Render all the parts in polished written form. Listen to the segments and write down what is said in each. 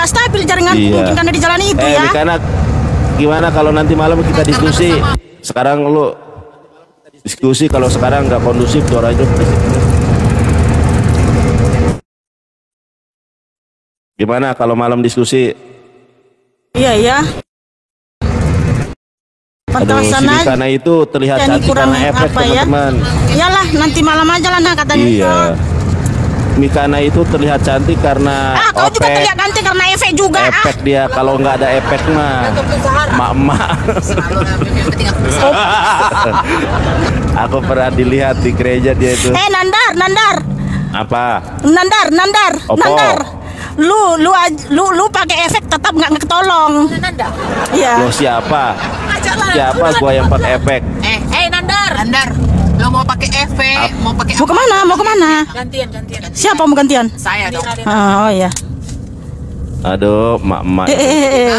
nggak stabil jaringan mungkin karena di jalan itu ya. Karena gimana kalau nanti malam kita diskusi? Sekarang lu diskusi, kalau sekarang nggak kondusif suara itu. Gimana kalau malam diskusi? Iya. Aduh, si Mikana itu terlihat cantik karena efek, teman-teman. Iyalah, nanti malam aja lah nah katanya. Iya. Mikana itu terlihat cantik karena kau juga terlihat cantik karena efek juga. Efek dia, kalau nggak ada efek mah mak-mak. Aku pernah dilihat di gereja dia itu. Nandar. Apa? Nandar. Lu pakai efek tetap nggak ketolong. Iya. Lo siapa? Siapa gua yang pakai efek? Nandar. Lo mau pakai efek, mau pakai Mau kemana? Gantian. Siapa mau gantian? Saya dong. Oh iya. Aduh, mak-mak.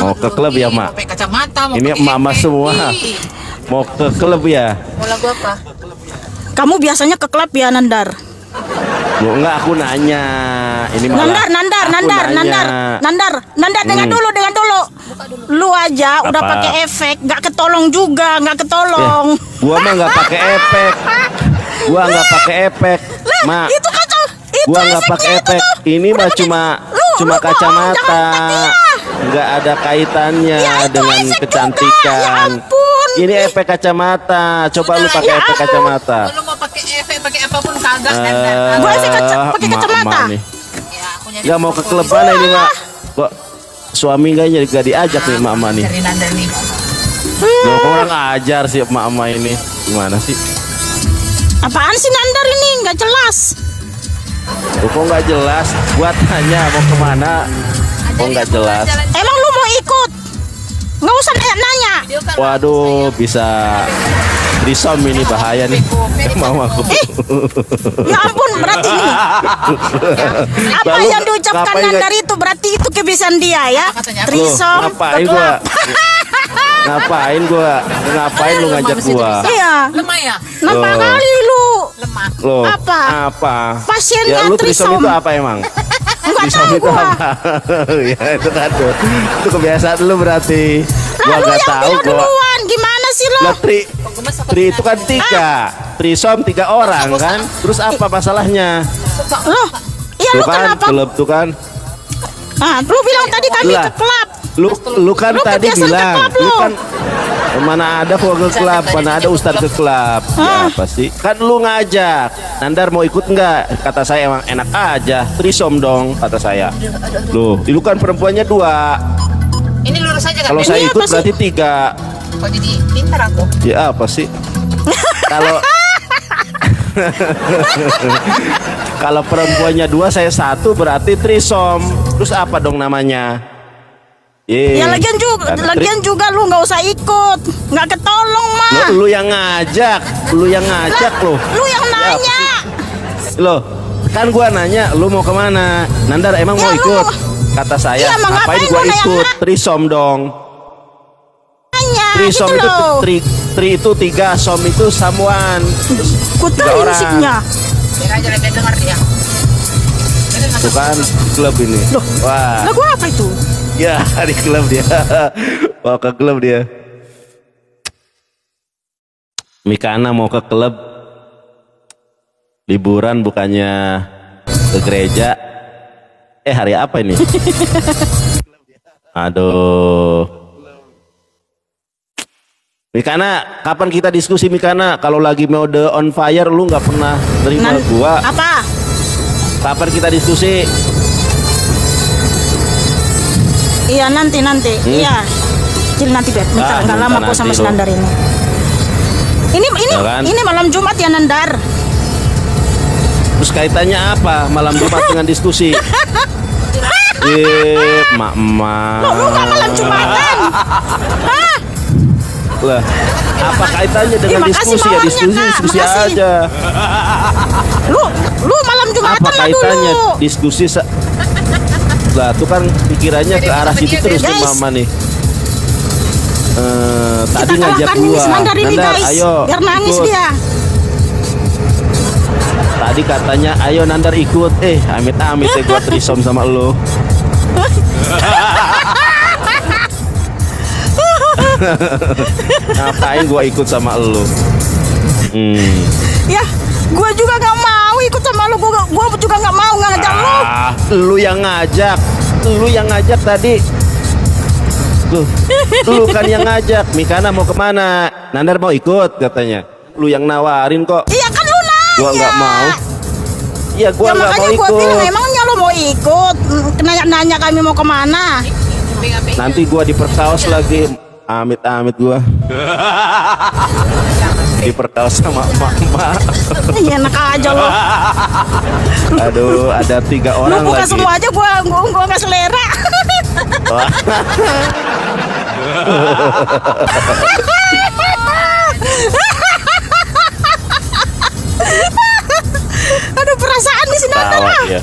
Mau ke klub ya, Mak? Mau pakai kacamata, mau ini mama semua. Mau ke klub ya? Mau lagu apa? Kamu biasanya ke klub ya, Nandar? Enggak, aku nanya. Ini Nandar, dengan dulu. Lu aja udah pakai efek, nggak ketolong juga, nggak ketolong. Gua mah nggak pakai efek. Mak. Itu kacau. Gua nggak pakai efek. Ini mah cuma kacamata. Nggak ada kaitannya dengan kecantikan. Ini efek kacamata. Coba lu pakai efek kacamata. Lu mau pakai efek, pakai apapun kagak. Gua efek pakai kacamata. Nggak mau ke klub mana ini, Mak? Kok suami nggak diajak nih mama nih? Loh, kok orang ajar sih mama ini? Gimana sih? Apaan sih Nandar ini? Nggak jelas. Loh, kok nggak jelas? Gua tanya mau kemana? Kok nggak jelas? Emang lu mau ikut? Nggak usah nanya. Waduh, bisa trisom ini bahaya nih. Mamaku. Ya ampun, berarti ini. Apa yang diucapkan Nandar itu berarti itu kebiasaan dia ya? Trisom. Ngapain lu ngajak gua? Iya. Lemah ya? Nampak kali lu. Lemah. Loh, apa? Pasiennya ya, lu trisom itu apa emang? Enggak tahu itu gua. apa? Ya itu kan tuh. Itu kebiasaan lu berarti. Gua nggak tahu gua. Gimana sih lo? Tri itu kan 3. Trisom 3 orang kan? Terus apa masalahnya? Loh, iya lu kan, kenapa? Klub tuh kan. Lu bilang tadi kami ke klub. Lu kan tadi bilang, lu kan mana ada kok ke klub, mana ada ustadz ke klub. Ya, apa sih? Kan lu ngajak. Nandar mau ikut nggak? Kata saya emang enak aja. Trisom dong kata saya. Loh, lu kan perempuannya 2. Ini lurus aja kan? Kalau saya ikut berarti 3. Kok jadi pintar aku? Ya apa sih? Kalau perempuannya 2 saya 1 berarti trisom. Terus apa dong namanya? Ya lagian juga lu nggak usah ikut, nggak ketolong mah. Lu yang ngajak, lu yang nanya. Loh, kan gua nanya, lu mau kemana? Nandar emang mau ikut? Kata saya, ngapain gua ikut? Trisom dong. Trisom gitu itu tri itu 3, som itu someone. Ku tahu musiknya. Biar aja lebih dengar dia. Itu kan klub ini. Loh, wah. lagu apa itu? Ya, di klub dia. Mau ke klub dia. Mikana mau ke klub. Liburan bukannya ke gereja. Hari apa ini? Aduh. Mikana, kapan kita diskusi Mikana? Kalau lagi mode on fire lu nggak pernah terima gua. Apa? Kapan kita diskusi? Iya nanti. Iya. Jadi nanti Bet, nggak lama kok sama Nandar ini. Ini malam Jumat ya Nandar. Terus kaitannya apa malam Jumat dengan diskusi? Mak-mak. Lu nggak malam Jumatan? Hah? Lah, apa kaitannya dengan diskusi ya? Diskusi aja. Lu malam Jumatan apa kaitannya dulu. Diskusi lah tuh kan pikirannya ke arah situ terus tuh mama nih. Tadi ngajak gua. Nandar, ayo. Biar nangis ikut. dia. Tadi katanya ayo Nandar ikut. Amit-amit gua trisom sama lo. Ngapain gua ikut sama lu? Ya, gua juga nggak mau ikut sama lu. Gua juga nggak mau ngajak lu. Lu yang ngajak. Lu yang ngajak tadi. Lu kan yang ngajak. Mikana mau kemana? Nandar mau ikut katanya. Lu yang nawarin kok. Iya kan lu nanya. Gua nggak mau. Iya gua Ya nggak makanya mau gua ikut. bilang emangnya lu mau ikut. Nanya kami mau kemana. Nanti gua diperkaos lagi. Amit-amit gua. Diperkaos sama emak-emak. Iya enak aja lo. Aduh, ada 3 Lu orang buka lagi. semua aja gua nggak selera. Wah. Aduh perasaan di sini ada. Tawa dia.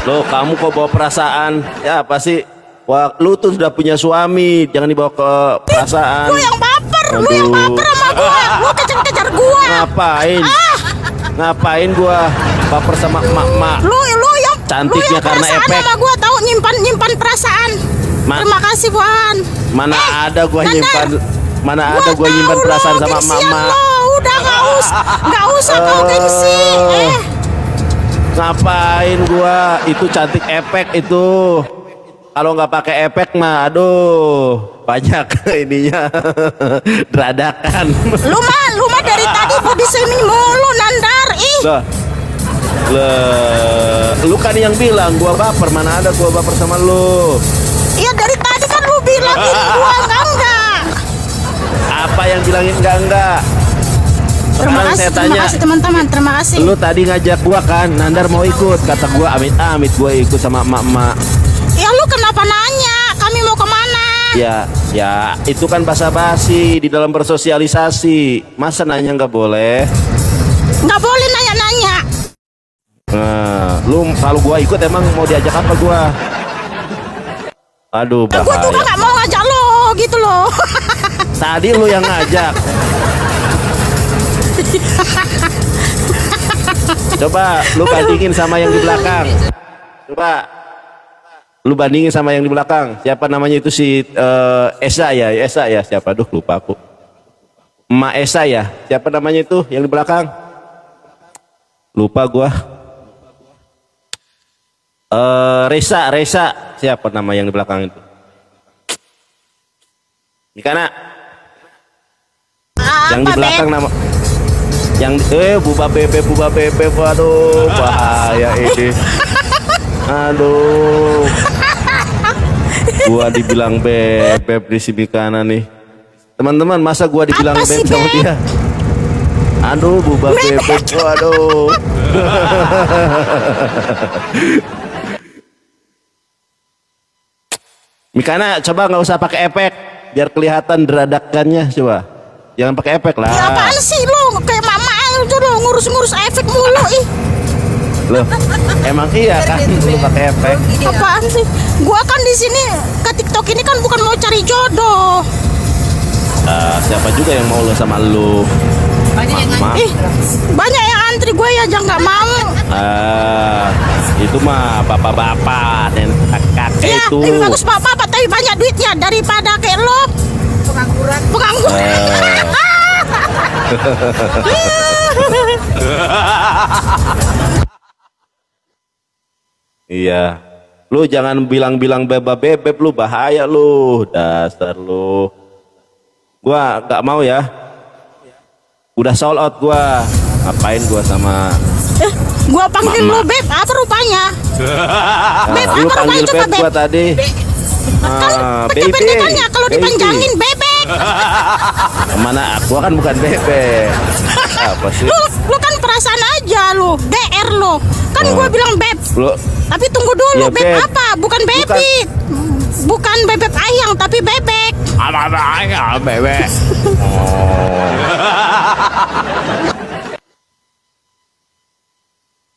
Lo kamu kok bawa perasaan? Ya pasti. Wah, lu tuh sudah punya suami, jangan dibawa ke perasaan. Lu yang baper, lu Aduh. yang baper sama gua. Lu kejar-kejar gua. Ngapain? Ngapain gua baper sama emak-emak? Lu yang Cantiknya lu yang karena perasaan efek. sama gua tahu nyimpan perasaan. Terima kasih, Buan. Mana ada gua Nandar. nyimpan? Mana ada gua nyimpan tahu perasaan lo, sama gengsian emak-emak? lo. Udah nggak usah kau gengsi. Ngapain gua? Itu cantik efek itu. Kalau nggak pakai efek mah, aduh, banyak ininya deradakan. Lu mah dari tadi body shaming mulu, Nandar. Ih. Lu kan yang bilang gua baper, mana ada gua baper sama lu. Iya dari tadi kan lu bilangin gua enggak. Apa yang bilangin enggak? Terima Sekarang kasih, saya terima tanya, kasih teman-teman, terima kasih. lu tadi ngajak gua kan, Nandar mau ikut, kata gua amit-amit gua ikut sama emak-emak. Ya lu kenapa nanya? Kami mau kemana? Ya, itu kan basa-basi di dalam bersosialisasi. Masa nanya nggak boleh? Nggak boleh nanya-nanya. Nah, lu kalau gua ikut emang mau diajak apa gua? Aduh, Gue juga bahaya. nggak mau ngajak lo gitu loh. Tadi lu yang ngajak. Coba lu bandingin sama yang di belakang. Coba lu bandingin sama yang di belakang. Siapa namanya itu si Esa ya? Esa ya? Siapa? Duh lupa aku. Emak Esa ya? Siapa namanya itu yang di belakang? Lupa gua. Resa. Siapa nama yang di belakang itu? Mikana. Yang di belakang nama yang buba bebek, waduh bahaya ini. Aduh, gua dibilang bebek di si Mikana nih. Teman-teman, masa gua dibilang Apa sih, bebek sama Beb? dia? Aduh, buba bebek, waduh. Mikana, coba nggak usah pakai efek, biar kelihatan deradakannya, coba. Jangan pakai efek lah. Ya apaan sih lo? Kayak mama aja lo ngurus-ngurus efek mulu ih. Loh, emang iya kan lu pakai efek? Apaan sih? Gua kan di sini ke TikTok ini kan bukan mau cari jodoh. Siapa juga yang mau lo sama lu? Mama. Ih, banyak yang antri gue ya jangan nggak mau. Itu mah bapak-bapak dan kakek Ya, itu. lebih bagus bapak tapi banyak duitnya daripada kayak lo. Pengangguran. Iya. Lu jangan bilang-bilang bebek lu, bahaya lu, dasar lu. Gua nggak mau ya. Udah sold out gua. Ngapain gua sama Gua panggil lo beb, apa rupanya? Beb, lu apa panggil rupanya coba beb beb? gua tadi. Pendek-pendekannya kalau baby. dipanjangin bebek. Mana gua kan bukan bebek. Apa sih? Lu kan perasaan aja lu, BR lu. Kan gua bilang beb. Lu Tapi tunggu dulu, Ya, beb beb. apa? Bukan baby. Bukan bebek ayang, tapi bebek. apa bebek.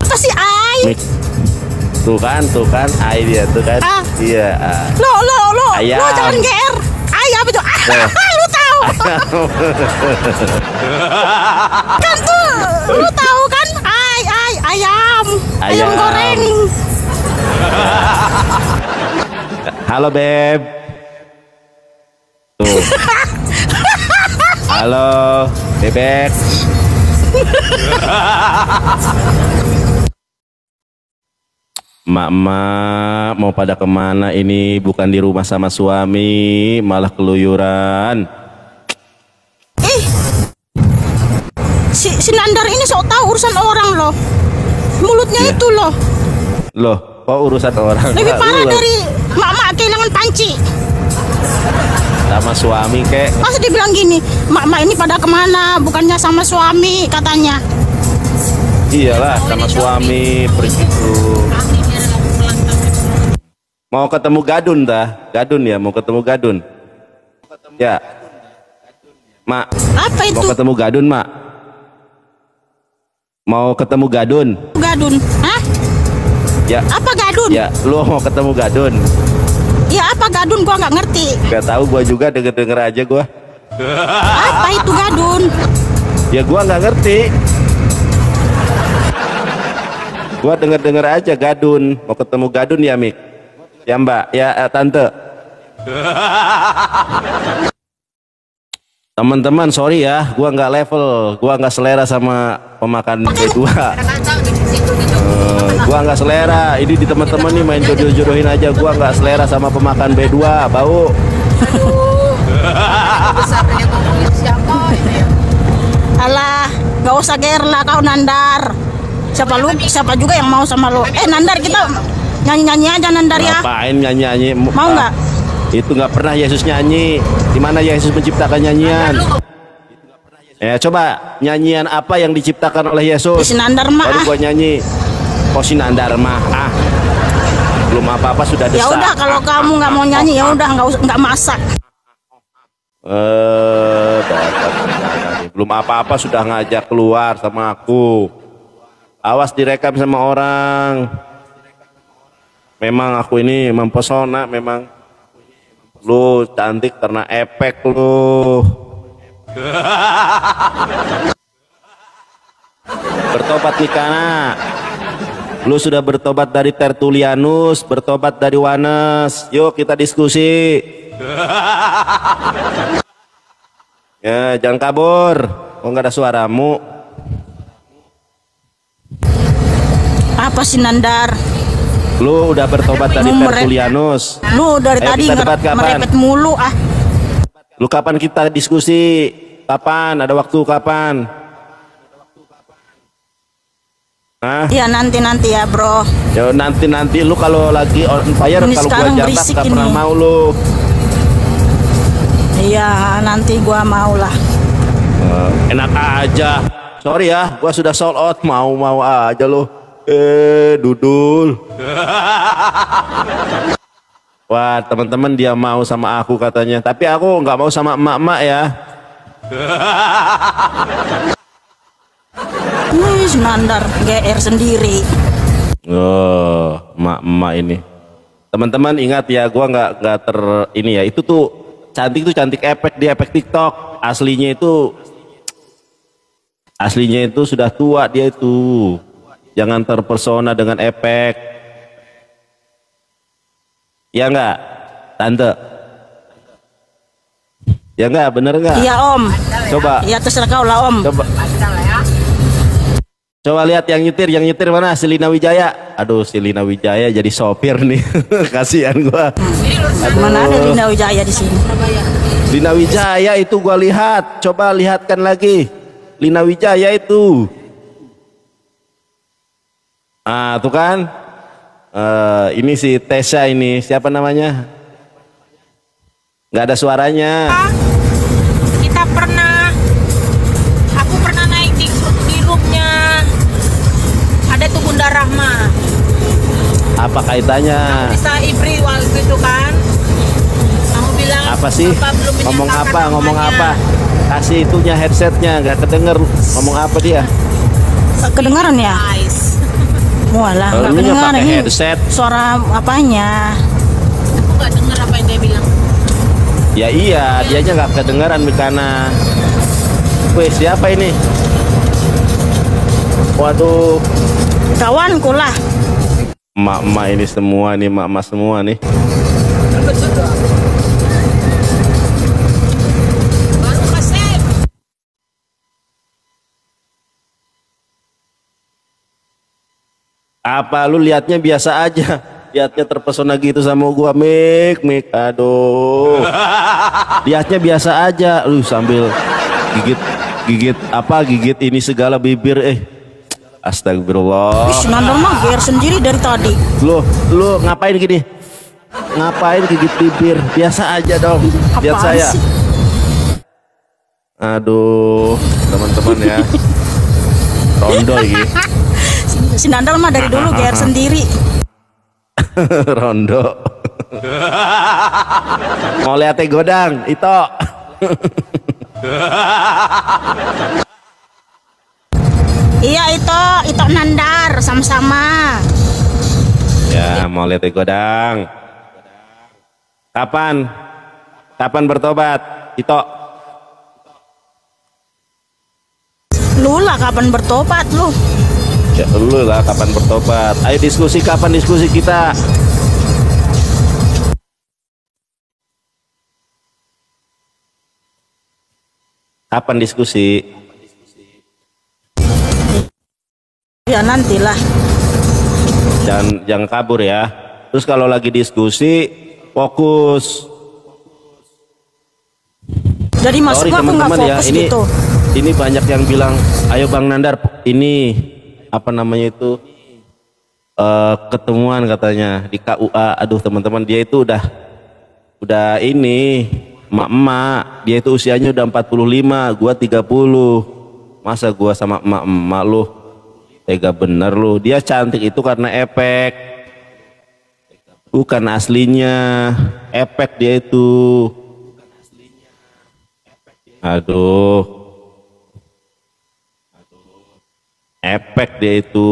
Apa sih ay? Tuh kan, ai dia tuh kan. Ah. Iya. Lo Ayam. jangan GR. Ay apa tuh? Lu tahu. Kan tuh, lu tahu kan? Ayam. Ayam Ayam. goreng. Halo beb. Tuh. Halo, bebek. Mak-mak mau pada kemana ini? Bukan di rumah sama suami, malah keluyuran. Si Nandar ini sok tahu urusan orang loh. Mulutnya itu loh. Loh, kok urusan orang? Lebih parah dari mak-mak kehilangan panci. Sama suami kek. Masa dibilang gini, mak-mak ini pada kemana? Bukannya sama suami katanya. Iyalah, sama suami pergi tuh. Mau ketemu Gadun dah, Gadun ya, mau ketemu Gadun. Ya, Mak. Apa itu? Mau ketemu Gadun, Mak. Mau ketemu Gadun. Gadun, hah? Ya. Apa Gadun? Ya, lu mau ketemu Gadun. Ya apa Gadun? Gua nggak ngerti. Gak tahu, gua juga denger-denger aja gua. Apa itu Gadun? Ya gua nggak ngerti. Gua denger-denger aja Gadun. Mau ketemu Gadun ya, Mik? Ya Mbak, ya Tante. Teman-teman, sorry ya, gua nggak level, gua nggak selera sama pemakan B2. Gua nggak selera. Ini di teman-teman nih main jodoh-jodohin aja. Gua nggak selera sama pemakan B2, bau. Besarnya ngomongin siapa ini? Alah, nggak usah ger lah kau Nandar. Siapa juga yang mau sama lo? Nandar, kita nyanyi-nyanyi aja Nandar ya. Ngapain nyanyi-nyanyi? Mau nggak? Itu nggak pernah Yesus nyanyi. Di mana Yesus menciptakan nyanyian? Ya coba nyanyian apa yang diciptakan oleh Yesus? Si Nandar mah. Baru gua nyanyi. Oh si Nandar mah. Belum apa-apa sudah desak. Ya udah kalau kamu nggak mau nyanyi ya udah nggak masak. Belum apa-apa sudah ngajak keluar sama aku. Awas direkam sama orang. Memang aku ini mempesona, memang. Lu cantik karena efek lu. Bertobat Nikana. Lu sudah bertobat dari Tertulianus, bertobat dari Wanes. Yuk kita diskusi. Ya jangan kabur. Kok nggak ada suaramu? Apa sih Nandar? Lu udah bertobat dari Tertulianus. Lu dari tadi merepet mulu ah. Lu kapan kita diskusi? Kapan? Ada waktu kapan? Hah? Iya nanti ya bro. Ya nanti lu kalau lagi on fire, kalau gua jambak gak pernah mau lu. Iya nanti gua mau lah. Enak aja. Sorry ya, gua sudah sold out. Mau aja lu. Dudul. Wah teman-teman dia mau sama aku katanya. Tapi aku nggak mau sama emak-emak ya. Wih Nandar GR sendiri. Oh emak-emak ini. Teman-teman ingat ya, gua nggak ini ya. Itu tuh cantik efek di efek TikTok. Aslinya itu sudah tua dia itu. Jangan terpersona dengan efek. Ya enggak, Tante? Ya enggak, bener enggak? Iya Om. Coba. Ya terserah kau lah Om. Coba lihat yang nyetir mana? Si Lina Wijaya. Aduh, si Lina Wijaya jadi sopir nih. Kasihan gua. Mana ada Lina Wijaya di sini? Lina Wijaya itu gua lihat. Coba lihatkan lagi. Lina Wijaya itu. Tuh kan. Ini si Tessa ini. Siapa namanya? Nggak ada suaranya. Aku pernah naik di roomnya. Ada tuh Bunda Rahma. Apa kaitannya? Bisa Ibri waktu itu kan. Kamu bilang Apa sih? Ngomong apa? Kasih itunya headsetnya, nggak kedenger. Ngomong apa dia? Kedengaran ya? Walah, nggak kedengaran ini. Headset. Suara apanya? Aku nggak dengar apa yang dia bilang. Ya iya, dianya nggak kedengaran Mikana. Wih, siapa ini? Waduh. Kawanku lah. Emak-emak ini semua nih, emak-emak semua nih. Apa lu liatnya biasa aja? Liatnya terpesona gitu sama gua, Mik. Aduh. Liatnya biasa aja, lu sambil gigit ini segala bibir. Astagfirullah. Wih, Nandar mah GR sendiri dari tadi. Lu ngapain gini? Ngapain gigit bibir? Biasa aja dong. Lihat Apaan saya. sih? Aduh, teman-teman ya. Rondo ini. Si Nandar mah dari dulu GR sendiri. Rondo. Mau lihat godang itu. Iya itu Nandar sama-sama. Ya mau lihat godang. Kapan bertobat itu? Lu lah kapan bertobat lu? Ya lu lah kapan bertobat. Ayo diskusi, kapan diskusi kita? Kapan diskusi? Ya nantilah. Jangan kabur ya. Terus kalau lagi diskusi fokus. Jadi maksudnya aku nggak fokus ya, gitu. Ini banyak yang bilang, ayo Bang Nandar, ini apa namanya itu ketemuan katanya di KUA. Aduh teman-teman, dia itu udah ini emak-emak, dia itu usianya udah 45, gua 30. Masa gua sama emak-emak lu? Tega bener lu. Dia cantik itu karena efek, bukan aslinya. Efek dia itu. Aduh, efek dia itu.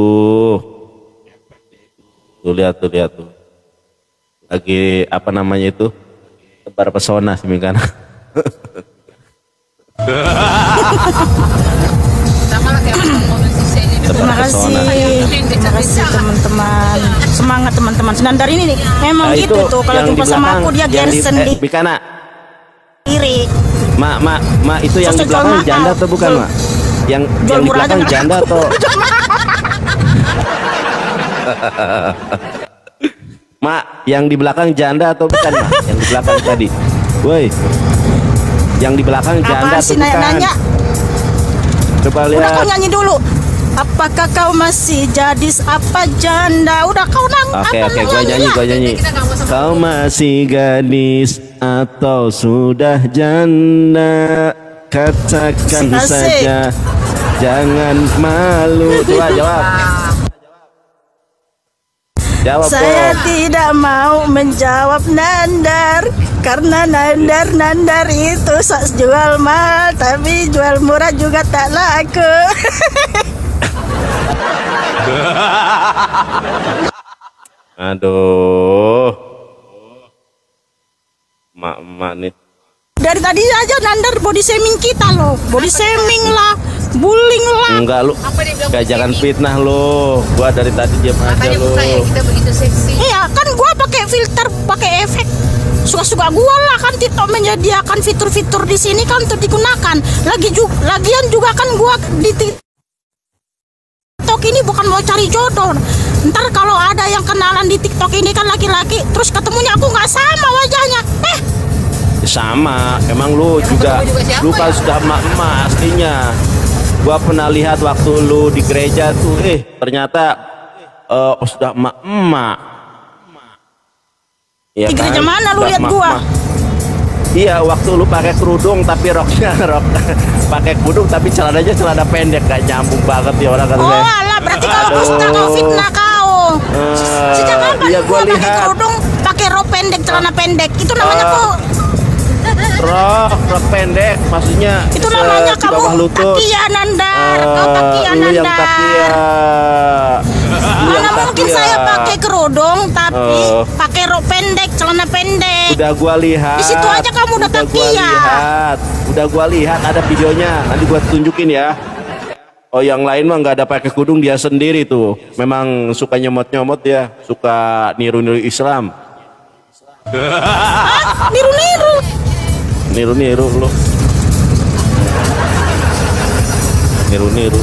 Tuh lihat tuh. Lagi apa namanya itu? Tebar pesona sih kan. Terima kasih teman-teman. Semangat teman-teman. Nandar ini nih memang gitu tuh kalau jumpa sama aku dia GR sendiri. Bikana. Mak itu yang di belakang janda atau bukan, Mak? Yang di belakang janda atau Mak, yang di belakang janda atau bukan, Mak? Yang di belakang tadi. Woi. Yang di belakang janda atau bukan? Nanya. Coba lihat. Udah kau nyanyi dulu. Apakah kau masih gadis apa janda? Udah kau Oke, gua nyanyi. Kau masih gadis atau sudah janda? Katakan saja, jangan malu. Coba jawab. Saya tidak mau menjawab Nandar, karena Nandar itu sok jual mahal, tapi jual murah juga tak laku. Aduh, emak nih. Dari tadi aja Nandar body shaming kita loh, body shaming lah, bullying lah. Enggak lu, kayak jangan fitnah lu. Gua dari tadi diam aja lu. Ya, kita begitu seksi. Iya kan gua pakai filter, pakai efek. Suka-suka gua lah kan TikTok menyediakan fitur-fitur di sini kan untuk digunakan. Lagian juga kan gua di TikTok ini bukan mau cari jodoh. Ntar kalau ada yang kenalan di TikTok ini kan laki-laki, terus ketemunya aku nggak sama wajahnya. Sama, emang lu juga lu kan sudah emak-emak aslinya. Gua pernah lihat waktu lu di gereja tuh, ternyata sudah emak-emak. Ya di gereja kan? mana lu lihat gua? Iya, waktu lu pakai kerudung tapi roknya pakai kerudung tapi celananya celana pendek, gak nyambung banget ya orang kata saya. Oh alah, berarti kau dusta, kau fitnah kau. Sejak kapan iya, gua pakai kerudung, pakai rok pendek, celana pendek? Itu namanya kok rok pendek, maksudnya itu namanya kamu takia Nandar. Kau takia Nandar. Mana mungkin saya pakai kerudung tapi pakai rok pendek, celana pendek. Udah gua lihat. Di situ aja kamu udah takia. Udah gua lihat ada videonya. Nanti gua tunjukin ya. Oh, yang lain mah nggak ada pakai kerudung, dia sendiri tuh. Memang suka nyomot-nyomot ya, suka niru-niru Islam. Hah? Niru-niru. Niru-niru lo. Niru-niru.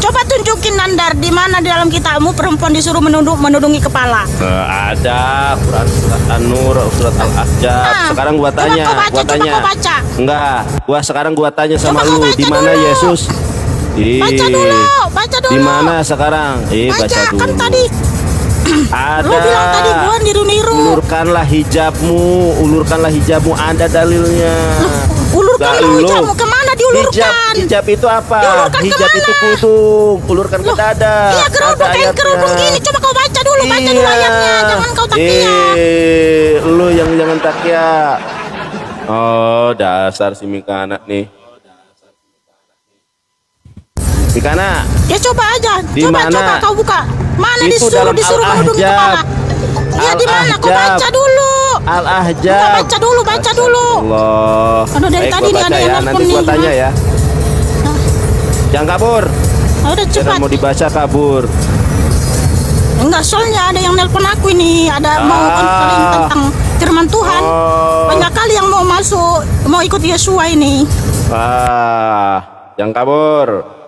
Coba tunjukin Nandar di mana di dalam kitabmu perempuan disuruh menudungi kepala. Ada Quran surat An-Nur, surat Al-Ahzab. Sekarang gua tanya, baca. Enggak, sekarang gua tanya sama Coba lu, di mana dulu. Yesus? Baca dulu. Di mana sekarang? Baca dulu. Kan tadi ada. lu bilang tadi gua niru-niru. Ulurkanlah hijabmu, ada dalilnya. Ulurkan hijabmu, kemana diulurkan? Hijab itu apa? Diulurkan Hijab kemana? itu kudung, ulurkan ke dada. Iya, kerudung, kain kerudung gini. Coba kau baca dulu ayatnya. Jangan kau takiya. Lu yang jangan takiya. Oh, dasar si Mikana nih. Mikana. Ya coba aja. Coba kau buka. Mana Itu disuruh dalam menudungi kepala? Iya, di mana? Kau baca dulu. Al-Ahzab. Baca dulu. Allah. Aduh, dari tadi nih ada yang nelpon nanti gua nih. tanya ya. Jangan kabur. Udah Jangan cepat. mau dibaca kabur. Enggak, soalnya ada yang nelpon aku ini. Ada mau konseling tentang firman Tuhan. Banyak kali yang mau masuk, mau ikut Yesua ini. Jangan kabur.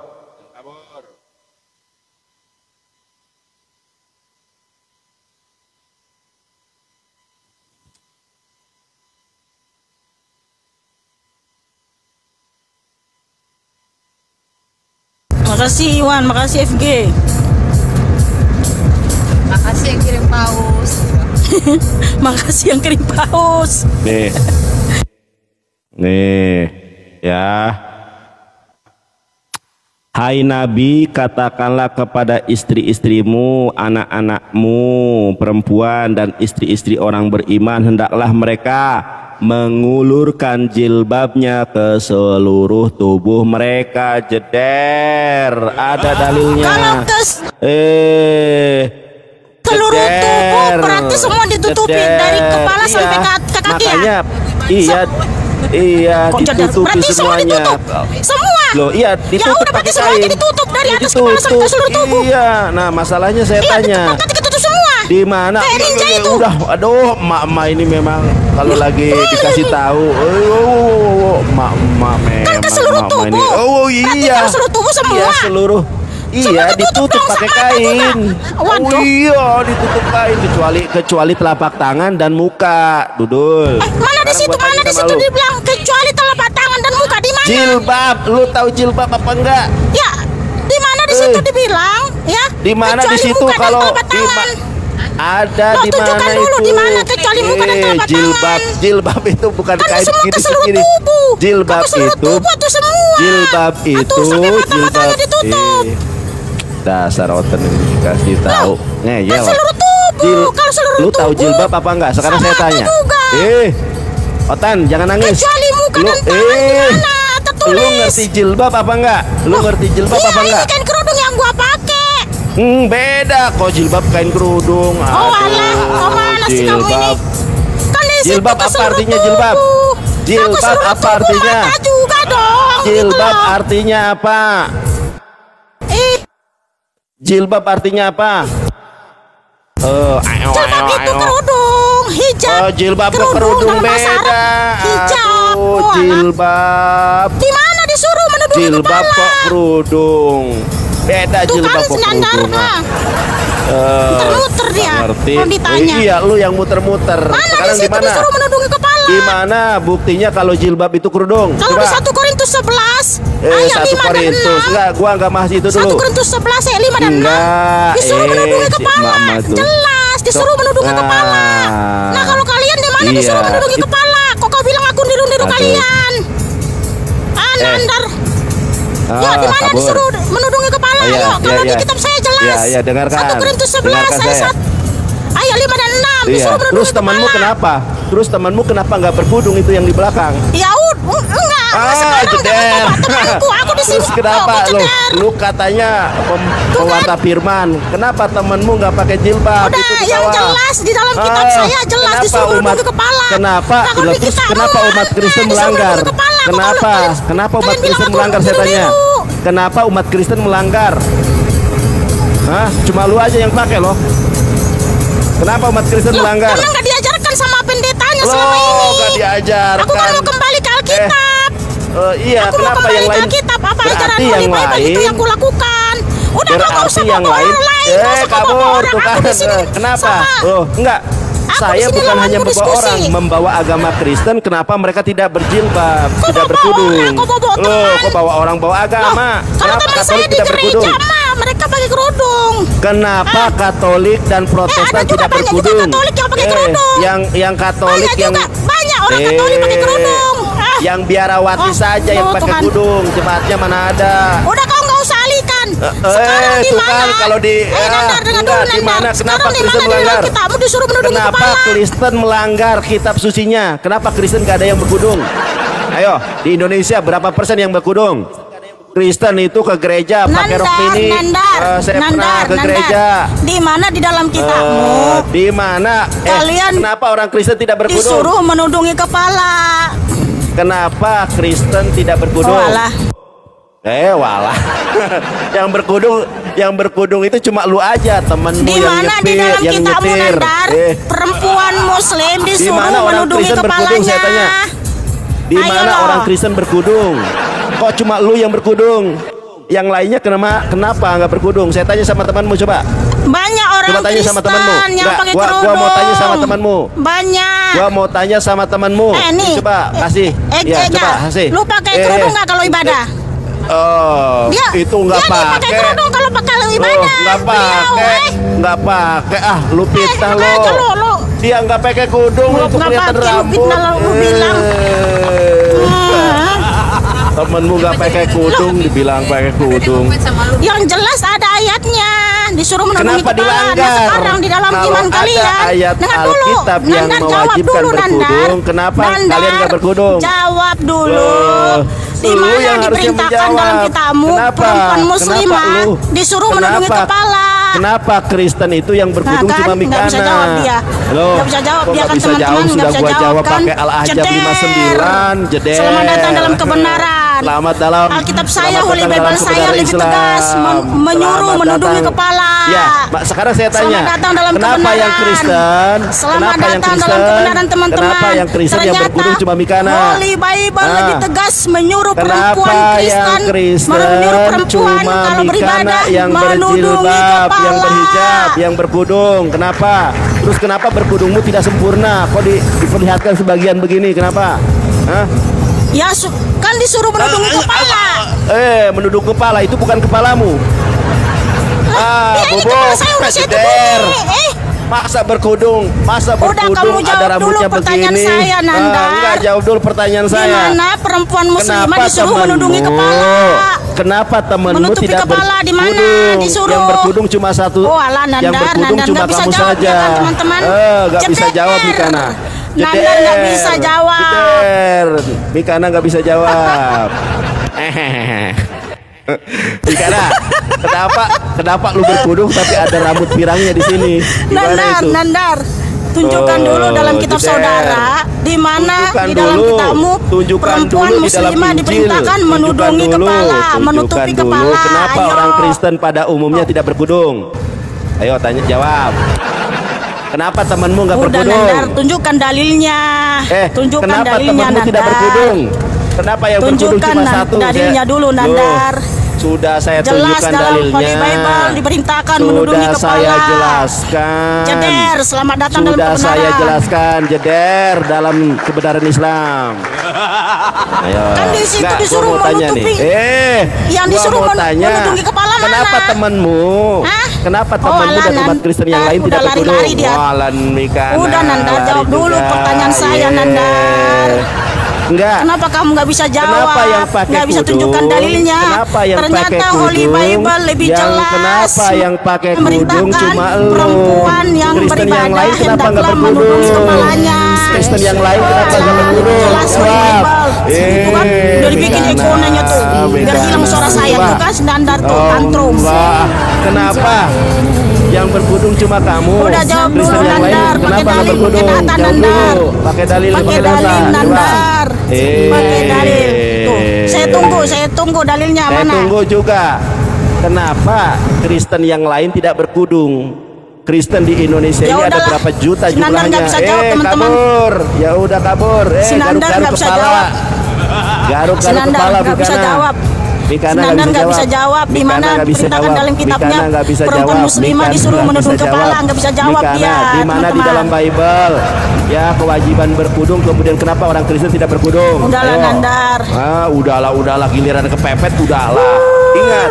Makasih Iwan, makasih FG. Makasih yang kirim paus. Makasih yang kirim paus. Nih, ya. Hai Nabi, katakanlah kepada istri-istrimu, anak-anakmu, perempuan dan istri-istri orang beriman, hendaklah mereka mengulurkan jilbabnya ke seluruh tubuh mereka. Jeder, ada dalilnya. Seluruh tubuh berarti semua ditutupi dari kepala sampai ke kaki. Makanya, iya, ditutupi semuanya. Semua. Loh, iya, ditutup ya udah berarti semuanya ditutup dari atas kepala sampai ke seluruh tubuh. Iya, nah masalahnya saya tanya. Ditutup semua. Di mana? Udah, aduh, emak ini memang kalau lagi dikasih tahu, emak memang. Kan ke seluruh tubuh. Ini. Oh iya. Ke seluruh tubuh semua. Iya, seluruh. Iya, ditutup pakai kain. Oh iya, ditutup kain kecuali telapak tangan dan muka. Dudul. Mana di situ dibilang kecuali telapak tangan dan muka, di mana? Jilbab, lu tahu jilbab apa enggak? Ya, di mana di situ dibilang, ya? Di mana di situ kalau ada di mana itu? Di mana kecuali muka dan telapak tangan? Jilbab itu bukan kan kain semua gini ke seluruh segini. tubuh. Jilbab itu semua. Jilbab itu jilbab ditutup. Dasar oten ini kasih tahu. Ngeyel. Kan seluruh tubuh. Kalau seluruh lu tubuh. tahu jilbab apa enggak? Sekarang saya tanya. Otan, jangan nangis. Kecuali muka dan tangan tertulis. Lu ngerti jilbab apa enggak? Lu ngerti jilbab apa enggak? Ini kan kerudung yang gua pakai. Beda kok jilbab kain kerudung. Alah, mana sih kamu ini? Kan jilbab apa artinya jilbab? Jilbab apa artinya? Juga dong. Jilbab artinya apa? Jilbab artinya apa? Jilbab itu kerudung, hijab. Jilbab kerudung beda. Hijab. Jilbab. Di mana disuruh menudungi jilbab kepala? Jilbab kok kerudung. Beda itu jilbab kan kok kerudung. Muter-muter dia. Ngerti. Kalau ditanya. Iya, lu yang muter-muter. Mana di situ disuruh menudungi kepala? Di mana buktinya kalau jilbab itu kerudung? Kalau di 1 Korintus 11 ayat 1 Korintus. Enggak, gua enggak bahas itu dulu. 1 Korintus 11 ayat 5 dan 6. Disuruh menudungi kepala. Jelas disuruh menudungi kepala. Nah, kalau kalian di mana disuruh menudungi kepala? Kok kau bilang aku niru-niru kalian? Nandar. Ya, di mana disuruh menudungi kepala? Ayo, kalau di kitab saya jelas. Ya, dengarkan. 1 Korintus 11 ayat 5 dan 6 disuruh menudungi Terus temanmu kenapa? Terus temanmu kenapa nggak berkudung itu yang di belakang? Ya enggak. Jeder. Aku di sini. Terus kenapa lu katanya pewarta firman? Kenapa temanmu nggak pakai jilbab? Udah, itu yang jelas di dalam kitab saya jelas disuruh menudungi kepala. Kenapa umat Kristen melanggar? Kenapa umat Kristen melanggar, saya tanya? Kenapa umat Kristen melanggar? Cuma lu aja yang pakai loh. Kenapa umat Kristen melanggar? Karena nggak diajarkan sama pendetanya selama ini. Nggak diajarkan. Aku kan mau kembali ke Alkitab. Iya, aku kenapa mau yang lain? Alkitab, apa berarti ajaran yang Bible lain itu yang kulakukan. Udah nggak usah yang bawa lain. orang lain, nggak usah bawa Kabur orang. tuh Aku kan. di sini Kenapa? sama- Oh, enggak. Aku Saya di sini bukan hanya lawanku membawa diskusi. orang, membawa agama Kristen. Kenapa mereka tidak berjilbab, Kok tidak bawa berkudung? orang? Kok bawa Loh, teman? kok bawa orang bawa agama? Kalau Kenapa teman saya Katolik di tidak berkudung? gereja mah mereka pakai kerudung. Kenapa Katolik dan Protestan ada juga tidak banyak juga berkudung? Katolik yang pakai kerudung. Yang Katolik Banyak yang juga, banyak orang Katolik pakai kerudung. yang biarawati Oh, saja yang oh, pakai Tuhan. kerudung, jemaatnya mana ada? Udah kau nggak usah alihkan. Sekarang di tuh mana? kan, kalau di- Nandar, dengar enggak, dulu di mana? Nandar. Kenapa Sekarang di Kristen mana di dalam melanggar? kitabmu disuruh menundukkan Kenapa kepala? Kristen melanggar kitab sucinya? Kenapa Kristen gak ada yang berkudung? Ayo, di Indonesia berapa persen yang berkudung? Kristen itu ke gereja pakai rok mini. Saya pernah ke gereja. Di mana di dalam kitabmu Di mana? Kalian Kenapa orang Kristen tidak berkudung? disuruh menundungi kepala? Kenapa Kristen tidak berkudung? Oh, alah. Walah. yang berkudung itu cuma lu aja, temenmu Di yang mana di nyepir, dalam yang kitabmu nyetir. Nandar perempuan muslim Di disuruh mana orang menundungi Kristen berkudung, kepalanya? saya tanya. Di Ayo mana loh. orang Kristen berkudung? Kok cuma lu yang berkudung? Yang lainnya kenapa nggak berkudung? Saya tanya sama temanmu coba. Banyak orang Coba tanya sama temanmu. Kristen yang Enggak, pakai gua kerudung. mau tanya sama temanmu. Banyak. Gua mau tanya sama temanmu. Nih. Coba kasih. Ya, coba kasih. Lu pakai kerudung nggak kalau ibadah? Oh, itu nggak dia nih pakai pakai. kerudung kalau pakai Oh, ibadah. nggak pakai, nggak pakai. Ah, lu pitah pakai aja lo. lu. Dia nggak pakai kerudung, Lu itu nggak kelihatan pakai, lu rambut. fitnah lu bilang. Temenmu nggak pakai kerudung, dibilang pakai kerudung. Yang jelas ada ayatnya, disuruh menundungi Kenapa kepala. dilanggar? Nah, sekarang di dalam Kalau iman ada kalian, ayat dengar dulu. Alkitab yang Nandar, jawab mewajibkan dulu, berkudung, Nandar. kenapa Nandar, kalian nggak berkudung? Jawab dulu. Loh, Di lu mana yang harusnya diperintahkan dalam menjawab. kitabmu Kenapa? perempuan muslimah Kenapa lu? disuruh menundungi Kenapa? kepala? Kenapa Kristen itu yang berkudung Nah, kan? cuma Nggak Mikana? bisa jawab dia. Loh, Nggak bisa jawab kok dia nggak kan, bisa teman-teman, jawab? nggak Sudah bisa gua jawab jawab kan? pakai Al-Ahzab Jeder. 59. Jeder. Selamat datang dalam kebenaran. Selamat dalam Alkitab saya, selamat Holy datang Bible dalam saya kebenaran lebih Islam. tegas menyuruh Selamat menundungi datang. kepala. Ya, sekarang saya tanya. Selamat datang dalam kenapa kebenaran. yang Kristen? Selamat kenapa yang datang Kristen? dalam kebenaran, teman-teman. Kenapa yang Kristen yang Ternyata berkudung cuma Mikana? Holy Bible Ah. lebih tegas menyuruh Kenapa perempuan yang Kristen menyuruh perempuan cuma kalau Mikana beribadah yang menundungi berjilbab, kepala. yang berhijab, yang berkudung? Kenapa? Terus kenapa berkudungmu tidak sempurna? Kok diperlihatkan sebagian begini? Kenapa? Hah? Ya kan disuruh menundungi kepala. Menunduk kepala itu bukan kepalamu. Ya ini Bobo, kepala saya udah saya Jeder. tundungi. Masa berkudung Udah, kamu ada jawab dulu rambutnya pertanyaan begini. saya, Nandar. Enggak, jawab dulu pertanyaan Di saya. mana perempuan muslimah Kenapa disuruh temanmu? menundungi kepala? Kenapa temanmu Menutupi tidak kepala di mana? berkudung? Disuruh. Yang berkudung cuma satu. Oh, alah, Nandar, yang berkudung Nandar cuma nggak bisa kamu jawab saja. ya kan, teman-teman? Nggak bisa Jeder. jawab Mikana. Nandar nggak bisa jawab. Jeder. Mikana nggak bisa jawab. Mikana, kenapa lu berkudung tapi ada rambut pirangnya di sini? Gimana Nandar, itu? Nandar. Tunjukkan dulu dalam kitab Jeder. saudara di mana Tunjukkan di dalam dulu. kitabmu Tunjukkan perempuan dulu di dalam muslimah Injil. diperintahkan Tunjukkan menundungi dulu. kepala, Tunjukkan menutupi dulu. kepala. Kenapa Ayo. orang Kristen pada umumnya tidak berkudung? Ayo tanya jawab. Kenapa temanmu nggak Udah, berkudung? Nandar, tunjukkan dalilnya. Tunjukkan kenapa dalilnya, temanmu Nandar. tidak berkudung? Kenapa yang berkudung Tunjukkan cuma satu? dalilnya dulu, Nandar. Sudah saya Jelas tunjukkan dalam dalilnya. Holy Bible diperintahkan menundungi Sudah kepala. saya jelaskan. Jeder, selamat datang dalam Sudah kebenaran. saya jelaskan, Jeder, dalam kebenaran Islam. Ayo. Kan di situ Nggak, gua disuruh mau tanya nih. menutupi. Yang Gua disuruh mau tanya. menundungi kepala mana? Kenapa temanmu? Hah? Kenapa Oh, temanmu alah, dan umat Nandar, Kristen yang lain udah tidak berkudung? lari-lari dia. Walan Mikana. Udah, Nandar, lari jawab dulu juga. pertanyaan saya, Ye. Nandar. Enggak. Kenapa kamu nggak bisa jawab? Kenapa yang pakai Nggak bisa kudung? tunjukkan dalilnya. Kenapa yang Ternyata pakai Holy kudung? Bible lebih Yang jelas. kenapa yang pakai kudung memerintahkan cuma elu? perempuan yang Kristen yang beribadah lain kenapa nggak hendaklah berkudung? menundungi kepalanya. Kristen yang lain kenapa nggak berkudung? Jelas Holy Jawab. Bible. Itu kan udah dibikin Mikana, ikonanya tuh. Biar hilang suara saya tuh kan standar tuh tantrum. Enggak. Kenapa? Yang berkudung cuma kamu. Udah jawab dulu, Kristen yang lain Nandar. Pakai kenapa nggak dalil, berkudung? pakai data, Jawab Nandar. dulu. Pakai dalil, Pakai data. dalil, Coba. Nandar. Pakai dalil. Tuh, saya tunggu dalilnya Saya mana? tunggu juga. Kenapa Kristen yang lain tidak berkudung? Kristen di Indonesia Ya ini ada udahlah. berapa juta Si Nandar jumlahnya? nggak bisa jawab, teman-teman. Kabur. Ya udah kabur. Si Nandar Garuk-garuk nggak bisa kepala. jawab. Garuk-garuk Si Nandar kepala nggak bisa Mikana. jawab. Nandar nggak bisa jawab. Di mana diperintahkan dalam kitabnya perempuan muslimah disuruh menundung kepala, nggak bisa jawab dia. Di mana di dalam Bible ya kewajiban berkudung, kemudian kenapa orang Kristen tidak berkudung? Udahlah Nandar. Udahlah giliran kepepet udahlah. Ingat.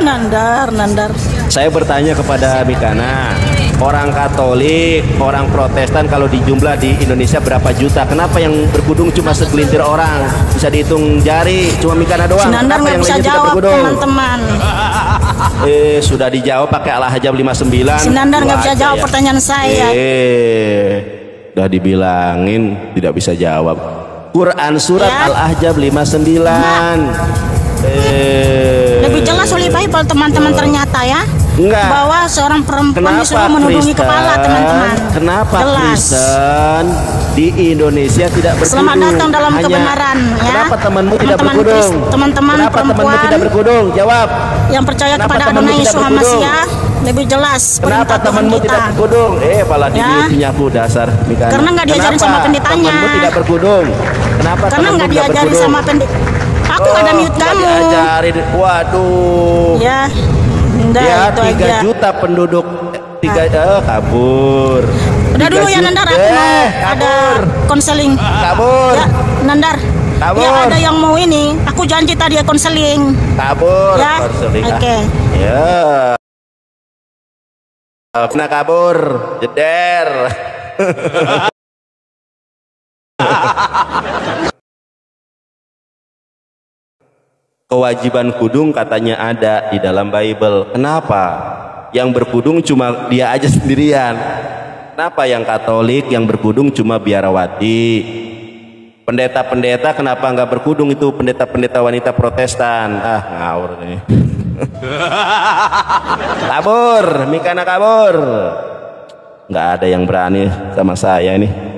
Nandar. Saya bertanya kepada Mikana, orang Katolik, orang Protestan kalau dijumlah di Indonesia berapa juta? Kenapa yang berkudung cuma segelintir orang? Bisa dihitung jari, cuma Mikana doang. Nandar nggak bisa jawab teman-teman. Sudah dijawab pakai Al-Hajab 59. Nandar nggak bisa jawab pertanyaan saya. Udah dibilangin tidak bisa jawab. Quran surat Al-Ahzab 59. Lebih jelas oleh Bible teman-teman ternyata ya. Enggak. Bahwa seorang perempuan disuruh menundungi kepala teman-teman. Kenapa jelas. Kristen di Indonesia tidak berkudung? Selamat datang dalam kebenaran ya. Kenapa temanmu tidak berkudung? Teman-teman temanmu tidak berkudung? Jawab. Yang percaya kepada Adonai Yesus Hamasiah lebih jelas. Kenapa temanmu tidak berkudung? Malah dipunya aku dasar. Mikana. Karena nggak diajarin sama pendetanya. Temanmu tidak berkudung. Kenapa? Karena nggak diajarin sama pendeta. Aku nggak ada mute kamu. Diajarin. Waduh. Ya. Ya 3 juta penduduk. Kabur. Udah dulu ya Nandar, aku mau ada konseling. Kabur. Ya, Nandar. Kabur. Ya ada yang mau ini. Aku janji tadi ya konseling. Kabur. Ya. Oke. Ya. Kena kabur. Jeder. Kewajiban kudung katanya ada di dalam Bible. Kenapa? Yang berkudung cuma dia aja sendirian. Kenapa yang Katolik yang berkudung cuma biarawati? Pendeta-pendeta kenapa nggak berkudung itu pendeta-pendeta wanita Protestan? Ngawur nih. Kabur, Mikana kabur. Nggak ada yang berani sama saya ini.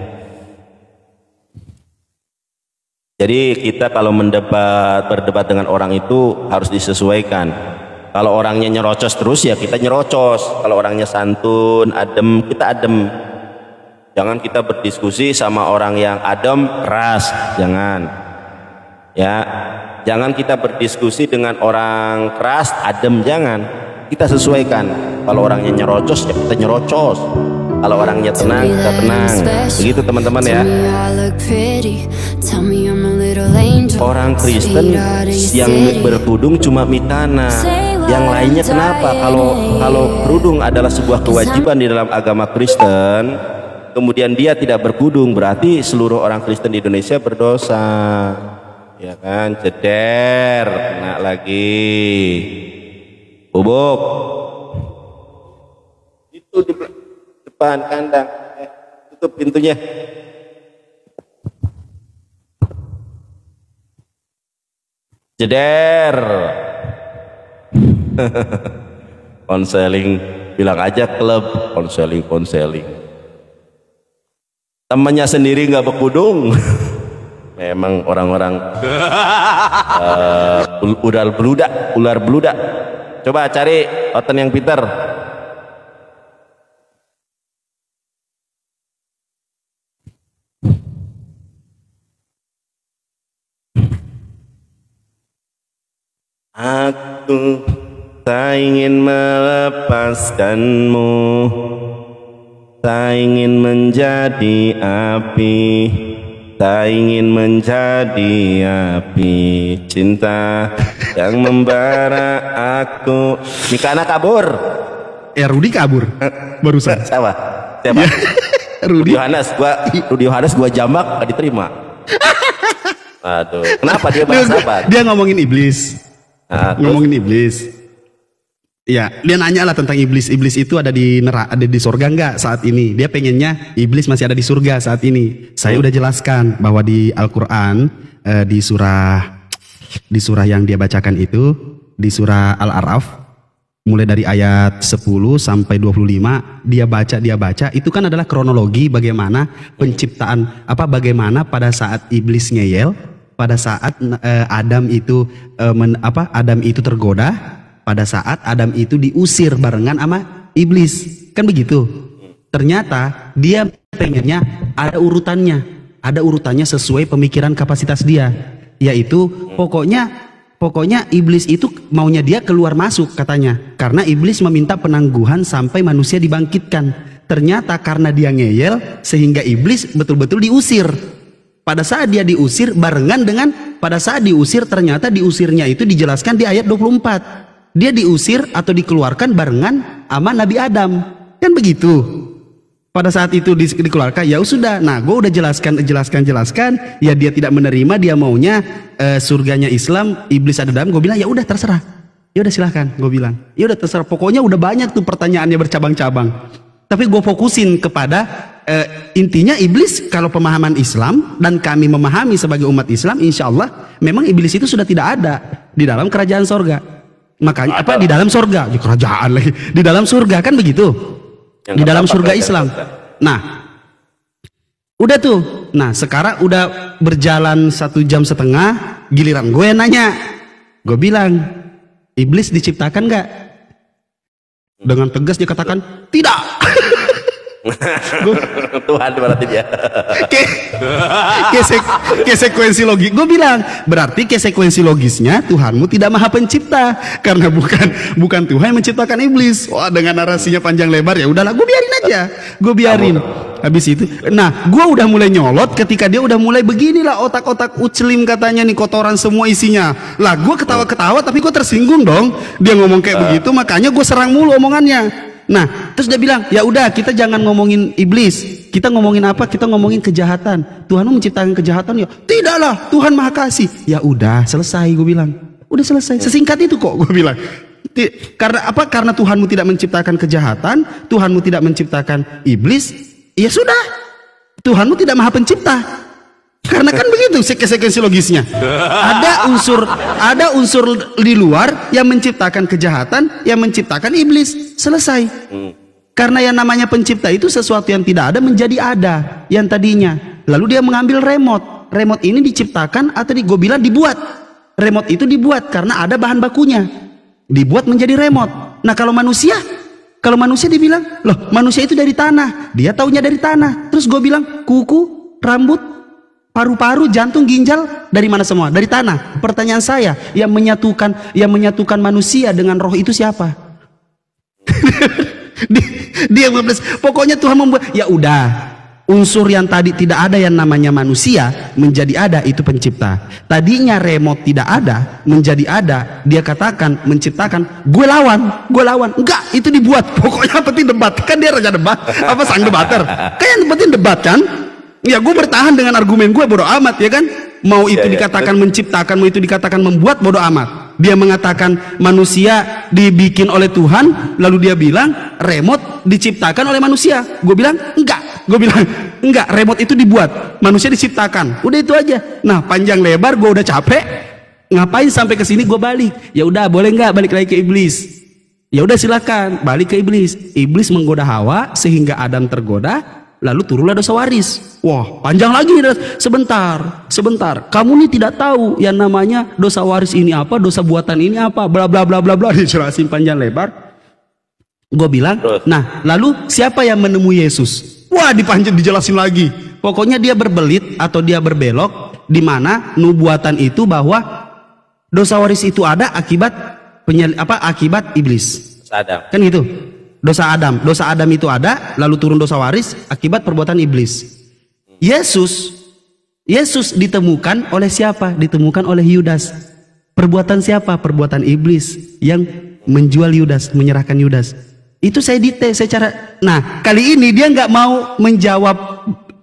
Jadi kita kalau berdebat dengan orang itu harus disesuaikan. Kalau orangnya nyerocos terus ya kita nyerocos. Kalau orangnya santun, adem, kita adem. Jangan kita berdiskusi sama orang yang adem, keras. Jangan. Ya, jangan kita berdiskusi dengan orang keras, adem, jangan. Kita sesuaikan. Kalau orangnya nyerocos ya kita nyerocos. Kalau orangnya tenang, kita tenang. Begitu teman-teman ya. Orang Kristen yang berkudung cuma Mikana. Yang lainnya kenapa? Kalau kerudung adalah sebuah kewajiban di dalam agama Kristen, kemudian dia tidak berkudung, berarti seluruh orang Kristen di Indonesia berdosa. Ya kan? Jeder, kena lagi. Bubuk. Itu di depan kandang, tutup pintunya. Jeder. Konseling, bilang aja klub konseling. Temannya sendiri nggak berkudung. Memang orang-orang ular beludak. Coba cari oten yang pintar. Aku tak ingin melepaskanmu, tak ingin menjadi api, tak ingin menjadi api cinta yang membara aku. Mikana kabur. Rudi kabur barusan. Siapa? Rudi Yohanes gua jambak gak diterima. Aduh, kenapa dia bahas apa? Dia ngomongin iblis. Ngomongin iblis. Ya, dia nanya lah tentang iblis. Iblis itu ada di neraka, ada di surga enggak saat ini? Dia pengennya iblis masih ada di surga saat ini. Saya udah jelaskan bahwa di Al-Qur'an di surah yang dia bacakan itu, di surah Al-A'raf mulai dari ayat 10 sampai 25 dia baca itu kan adalah kronologi bagaimana penciptaan bagaimana pada saat iblis ngeyel, pada saat Adam itu tergoda, pada saat Adam itu diusir barengan sama iblis, kan begitu. Ternyata dia pengennya ada urutannya sesuai pemikiran kapasitas dia, yaitu pokoknya Pokoknya iblis itu maunya dia keluar masuk katanya. Karena iblis meminta penangguhan sampai manusia dibangkitkan. Ternyata karena dia ngeyel sehingga iblis betul-betul diusir. Pada saat dia diusir barengan dengan pada saat diusir ternyata diusirnya itu dijelaskan di ayat 24. Dia diusir atau dikeluarkan barengan sama Nabi Adam. Kan begitu. Pada saat itu dikeluarkan, ya sudah. Nah, gue udah jelaskan. Ya dia tidak menerima, dia maunya surganya Islam, iblis ada dalam. Gue bilang ya udah terserah. Ya udah silahkan. Gue bilang ya udah terserah. Pokoknya udah banyak tuh pertanyaannya bercabang-cabang. Tapi gue fokusin kepada intinya iblis kalau pemahaman Islam dan kami memahami sebagai umat Islam, insya Allah memang iblis itu sudah tidak ada di dalam kerajaan sorga. Makanya apa di dalam sorga? Di kerajaan lagi. Di dalam surga kan begitu. Di dalam surga Islam. Nah, udah tuh. Nah, sekarang udah berjalan 1,5 jam, giliran gue nanya. Gue bilang, iblis diciptakan gak? Dengan tegas dia katakan, tidak. Tuhan berarti dia. Konsekuensi logis. Gue bilang, berarti konsekuensi logisnya Tuhanmu tidak maha pencipta. Karena bukan Tuhan yang menciptakan iblis. Wah, dengan narasinya panjang lebar, ya udahlah, gue biarin aja. Gue biarin. Habis itu, nah, gue udah mulai nyolot ketika dia udah mulai beginilah otak-otak uclim katanya nih, kotoran semua isinya. Lah, gue ketawa-ketawa tapi gue tersinggung dong. Dia ngomong kayak begitu, makanya gue serang mulu omongannya. Nah, terus dia bilang, ya udah kita jangan ngomongin iblis. Kita ngomongin apa? Kita ngomongin kejahatan. Tuhanmu menciptakan kejahatan ya? Tidaklah, Tuhan Maha Kasih. Ya udah, selesai gue bilang. Udah selesai. Sesingkat itu kok gue bilang. Karena apa? Karena Tuhanmu tidak menciptakan kejahatan, Tuhanmu tidak menciptakan iblis. Ya sudah. Tuhanmu tidak Maha Pencipta. Karena kan begitu konsekuensi logisnya. Ada unsur di luar yang menciptakan kejahatan, yang menciptakan iblis. Selesai. Karena yang namanya pencipta itu sesuatu yang tidak ada menjadi ada yang tadinya. Lalu dia mengambil remote. Remote ini diciptakan atau gue bilang dibuat. Remote itu dibuat karena ada bahan bakunya. Dibuat menjadi remote. Nah, kalau manusia dibilang, loh manusia itu dari tanah. Dia taunya dari tanah. Terus gue bilang, kuku, rambut, paru-paru, jantung, ginjal dari mana semua? Dari tanah. Pertanyaan saya, yang menyatukan manusia dengan roh itu siapa? dia pokoknya Tuhan membuat. Ya udah, unsur yang tadi tidak ada yang namanya manusia menjadi ada, itu pencipta. Tadinya remote tidak ada menjadi ada. Dia katakan menciptakan. Gue lawan. Enggak, itu dibuat. Pokoknya penting debat. Kan dia raja debat. Apa sang debater? Kan yang penting debat kan? Ya gue bertahan dengan argumen gue, bodo amat ya kan. Mau itu dikatakan menciptakan, mau itu dikatakan membuat, bodo amat. Dia mengatakan manusia dibikin oleh Tuhan, lalu dia bilang remote diciptakan oleh manusia. Gue bilang enggak, remote itu dibuat, manusia diciptakan. Udah itu aja. Nah, panjang lebar gue udah capek. Ngapain sampai ke sini gue balik? Ya udah, boleh nggak balik lagi ke iblis? Ya udah silakan balik ke iblis. Iblis menggoda Hawa sehingga Adam tergoda. Lalu turunlah dosa waris. Wah, panjang lagi. Sebentar. Kamu nih tidak tahu yang namanya dosa waris ini apa, dosa buatan ini apa, bla bla bla bla bla. Dijelasin panjang lebar. Gue bilang, nah, lalu siapa yang menemui Yesus? Wah, dijelasin lagi. Pokoknya dia berbelit atau dia berbelok di mana nubuatan itu bahwa dosa waris itu ada akibat akibat iblis. Adam. Kan gitu. Dosa Adam itu ada, lalu turun dosa waris akibat perbuatan iblis. Yesus ditemukan oleh siapa? Ditemukan oleh Yudas. Perbuatan siapa? Perbuatan iblis yang menjual Yudas, menyerahkan Yudas. Itu saya dite, secara. Nah, kali ini dia nggak mau menjawab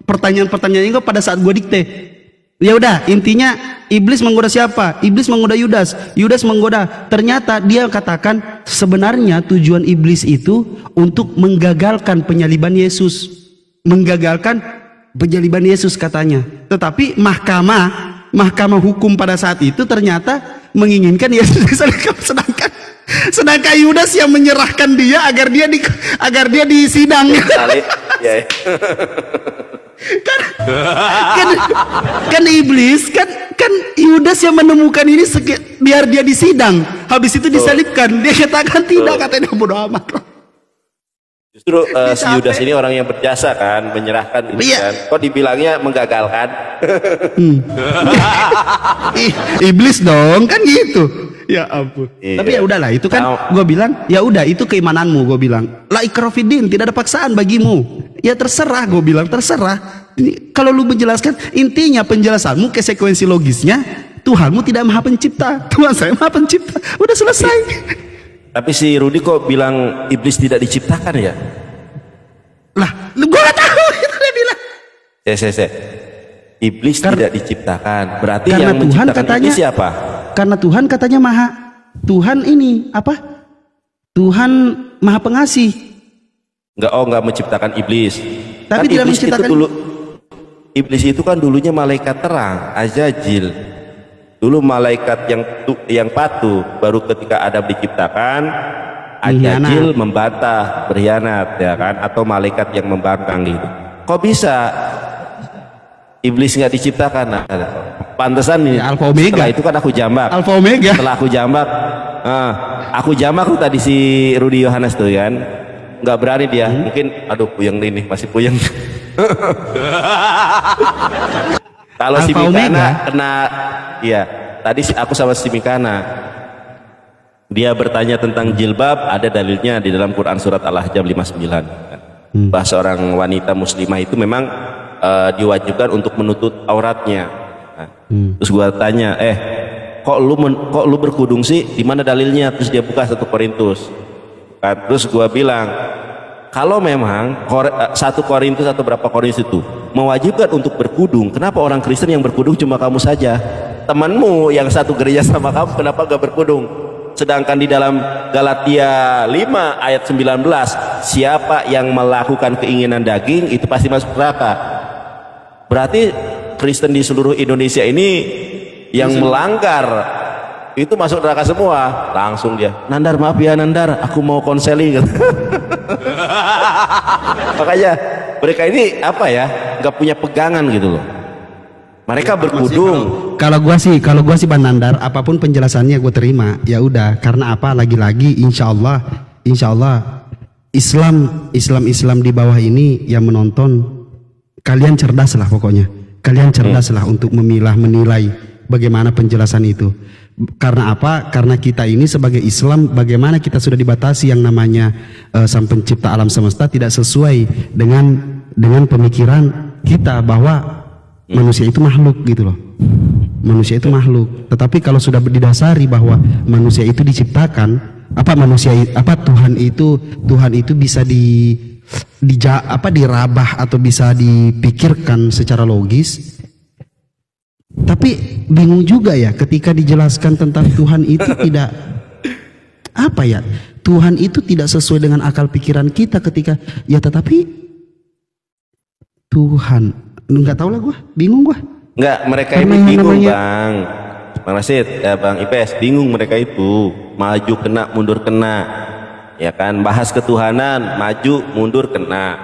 pertanyaan-pertanyaan itu pada saat gue dikte. Ya udah, intinya iblis menggoda siapa? Iblis menggoda Yudas. Yudas menggoda. Ternyata dia katakan sebenarnya tujuan iblis itu untuk menggagalkan penyaliban Yesus. Menggagalkan penyaliban Yesus katanya. Tetapi mahkamah hukum pada saat itu ternyata menginginkan Yesus disalibkan, sedangkan Yudas yang menyerahkan dia agar dia disidang. kan iblis kan Yudas yang menemukan ini biar dia disidang, habis itu disalibkan. Dia katakan tidak, katanya bodoh amat. Justru si Yudas ini orang yang berjasa kan, menyerahkan ini kan. Kok dibilangnya menggagalkan? Iblis dong kan gitu. Ya ampun. Iya. Tapi ya udahlah itu kan gue bilang ya udah itu keimananmu, gue bilang. La ikraha fiddin, tidak ada paksaan bagimu. Ya terserah, gue bilang terserah. Kalau lu menjelaskan intinya penjelasanmu konsekuensi logisnya Tuhanmu tidak maha pencipta, Tuhan saya maha pencipta. Udah selesai. Tapi si Rudi kok bilang iblis tidak diciptakan ya? Lah, gue gak tahu itu dia bilang. Iblis tidak diciptakan. Berarti karena yang Tuhan menciptakan katanya, iblis siapa? Karena Tuhan katanya maha. Tuhan ini apa? Tuhan maha pengasih. Enggak menciptakan iblis. Tapi kan tidak iblis menciptakan. itu dulu. Iblis itu kan dulunya malaikat terang, Azazil. Dulu malaikat yang patuh, baru ketika Adam diciptakan, Azazil membantah, berkhianat ya kan, atau malaikat yang membangkang gitu. Kok bisa iblis nggak diciptakan? Nah, pantesan nih. Ya, Alfa Omega. Setelah itu kan aku jambak. Alfa Omega. Setelah aku jambak tuh tadi si Rudi Yohanes tuh kan, nggak berani dia. Mungkin aduh puyeng ini masih puyeng. Kalau si Mikana kena, iya tadi aku sama si Mikana, dia bertanya tentang jilbab, ada dalilnya di dalam Quran surat Al-Ahzab 59 bahwa seorang wanita muslimah itu memang diwajibkan untuk menutup auratnya. Terus gua tanya, kok lu berkudung sih? Di mana dalilnya? Terus dia buka 1 Korintus. Terus gua bilang, kalau memang 1 Korintus atau berapa Korintus itu mewajibkan untuk berkudung, kenapa orang Kristen yang berkudung cuma kamu saja? Temanmu yang satu gereja sama kamu kenapa gak berkudung? Sedangkan di dalam Galatia 5 ayat 19, siapa yang melakukan keinginan daging itu pasti masuk neraka. Berarti Kristen di seluruh Indonesia ini yang melanggar itu masuk neraka semua. Langsung dia, Nandar maaf ya Nandar, aku mau konseling. Makanya mereka ini apa ya, nggak punya pegangan gitu loh. Mereka berkudung. Kalau gua sih Bang Nandar, apapun penjelasannya gue terima. Ya udah, karena apa? Lagi-lagi, insya Allah Islam di bawah ini yang menonton, kalian cerdas lah pokoknya. Kalian cerdas lah untuk menilai bagaimana penjelasan itu. Karena apa? Karena kita ini sebagai Islam, bagaimana kita sudah dibatasi yang namanya Sang Pencipta alam semesta tidak sesuai dengan pemikiran kita bahwa manusia itu makhluk gitu loh. Manusia itu makhluk. Tetapi kalau sudah didasari bahwa manusia itu diciptakan, Tuhan itu bisa dirabah atau bisa dipikirkan secara logis. Tapi bingung juga ya ketika dijelaskan tentang Tuhan itu tidak Tuhan itu tidak sesuai dengan akal pikiran kita ketika ya, tetapi Tuhan nggak tahu lah, bingung nggak, mereka ini bingung Bang Rasid ya, Bang Ipes bingung, mereka itu maju kena mundur kena ya kan, bahas ketuhanan maju mundur kena,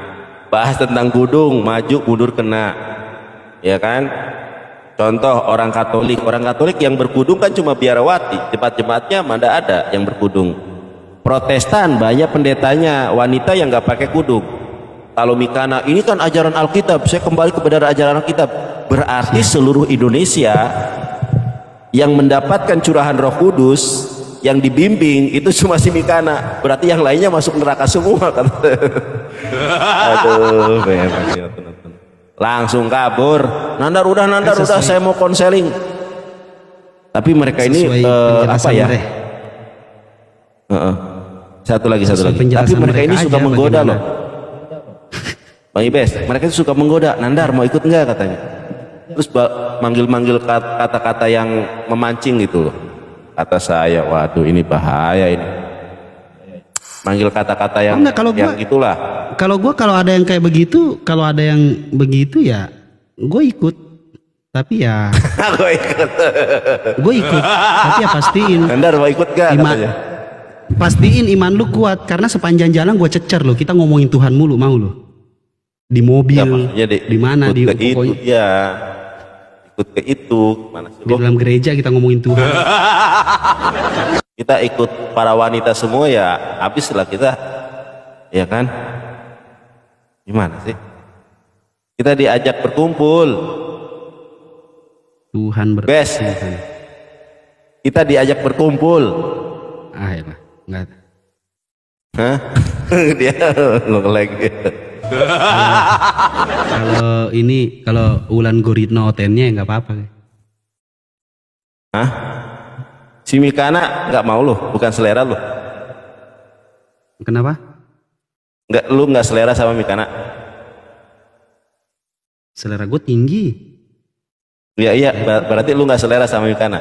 bahas tentang kudung maju mundur kena ya kan. Contoh orang Katolik yang berkudung kan cuma biarawati, jemaat-jemaatnya mana ada yang berkudung. Protestan banyak pendetanya wanita yang nggak pakai kudung. Kalau Mikana ini kan ajaran Alkitab, saya kembali kepada ajaran Alkitab. Berarti seluruh Indonesia yang mendapatkan curahan Roh Kudus yang dibimbing itu cuma si Mikana, berarti yang lainnya masuk neraka semua kan. Aduh, langsung kabur. Nandar udah saya mau konseling. Tapi mereka ini apa ya? Satu lagi. Tapi mereka ini suka menggoda loh. Bang Ibes, mereka itu suka menggoda. Nandar mau ikut enggak katanya. Terus manggil-manggil kata-kata yang memancing gitu loh. Kata saya, waduh ini bahaya ini. Manggil kata-kata yang itulah. Kalau ada yang kayak begitu, ya gue ikut. Tapi ya gue ikut. Tapi ya pastiin. Nandar mau ikut gak? Pastiin iman lu kuat, karena sepanjang jalan gue cecer lo. Kita ngomongin Tuhan mulu, mau lo? Di mobil, di mana, di pokoknya. Ya, ikut ke itu. Mana sih? Di dalam gereja kita ngomongin Tuhan. Kita ikut para wanita semua ya, habislah kita, ya kan? Gimana sih? Kita diajak berkumpul. Tuhan Bes. Kita diajak berkumpul. Ah ya lah, enggak. Hah? Dia nge-lag. Kalau Wulan Guritno Otennya nggak apa-apa. Hah? Si Mikana nggak mau loh, bukan selera loh. Kenapa? Lu nggak selera sama Mikana? Selera gue tinggi. Iya, berarti lu nggak selera sama Mikana.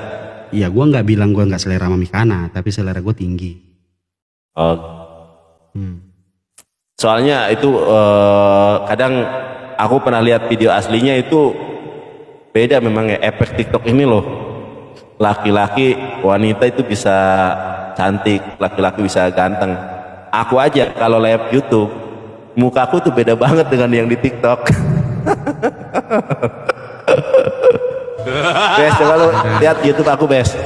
Iya, gue nggak bilang gue nggak selera sama Mikana, tapi selera gue tinggi. Oh. Soalnya itu kadang aku pernah lihat video aslinya itu beda memang ya, efek TikTok ini loh. Laki-laki, wanita itu bisa cantik, laki-laki bisa ganteng. Aku aja kalau live YouTube, mukaku tuh beda banget dengan yang di TikTok. Bes, coba lu lihat YouTube aku, Bes.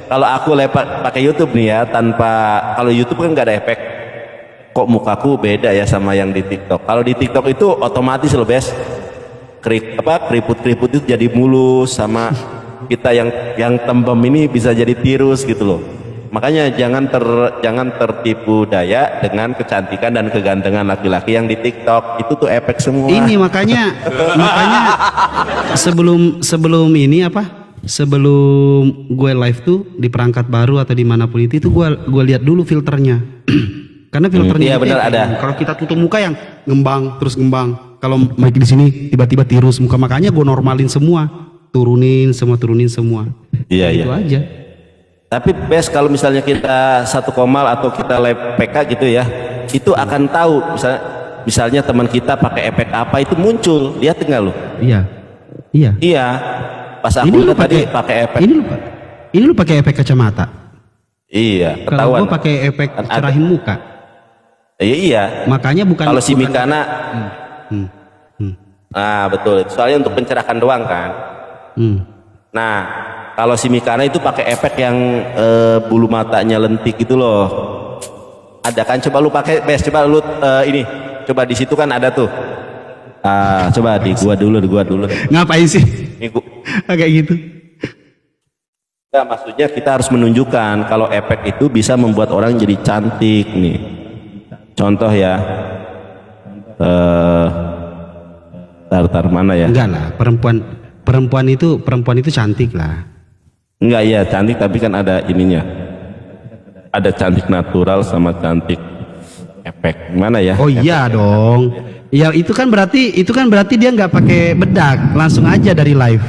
Kalau aku live pakai YouTube nih ya, kalau YouTube kan nggak ada efek. Kok mukaku beda ya sama yang di TikTok? Kalau di TikTok itu otomatis loh, Bes. Keriput-keriput itu jadi mulus, sama kita yang tembem ini bisa jadi tirus gitu loh. Makanya jangan tertipu daya dengan kecantikan dan kegantengan laki-laki yang di TikTok. Itu tuh efek semua. Ini makanya sebelum ini apa? Sebelum gue live tuh di perangkat baru atau dimanapun itu gue lihat dulu filternya. Karena filternya iya benar ada. Kalau kita tutup muka yang ngembang terus ngembang. Kalau mic di sini tiba-tiba tirus muka, makanya gue normalin semua, turunin semua. Iya itu aja. Tapi Bes, kalau misalnya kita satu komal atau kita live PK gitu ya, itu akan tahu misalnya teman kita pakai efek apa itu muncul, lihat nggak lu? Iya. Pas aku lihat tadi pakai efek. Ini lu pakai efek kacamata. Iya, Kalau ketahuan. gua pakai efek cerahin muka. Iya. Makanya bukan. Kalau si Mikana. Nah betul. Soalnya untuk pencerahan doang kan. Nah. Kalau si Mikana itu pakai efek yang bulu matanya lentik gitu loh. Ada kan? Coba lu pakai, Bes. Coba lu ini. Coba di situ kan ada tuh. Coba di gua dulu. Ngapain sih? Kayak gitu. Nah, maksudnya kita harus menunjukkan kalau efek itu bisa membuat orang jadi cantik nih. Contoh ya. Tar mana ya? Enggak lah, perempuan itu cantik lah. Enggak, iya cantik, tapi kan ada ininya. Ada cantik natural sama cantik efek. Gimana ya? Oh iya dong. Ya itu kan berarti dia nggak pakai bedak, langsung aja dari live.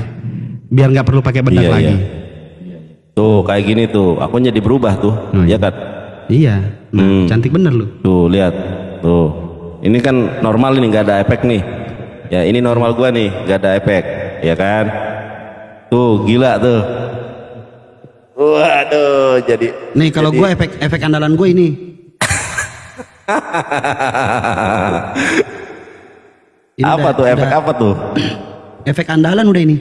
Biar nggak perlu pakai bedak lagi. Tuh kayak gini tuh, aku jadi berubah tuh. Ya kan? Iya. Nah, cantik bener lu. Tuh lihat. Tuh. Ini kan normal ini, nggak ada efek nih. Ya ini normal gua nih, nggak ada efek. Ya kan? Tuh gila tuh. Waduh, jadi nih kalau gue efek andalan gue ini. Ini apa tuh efek apa tuh? Efek andalan udah ini.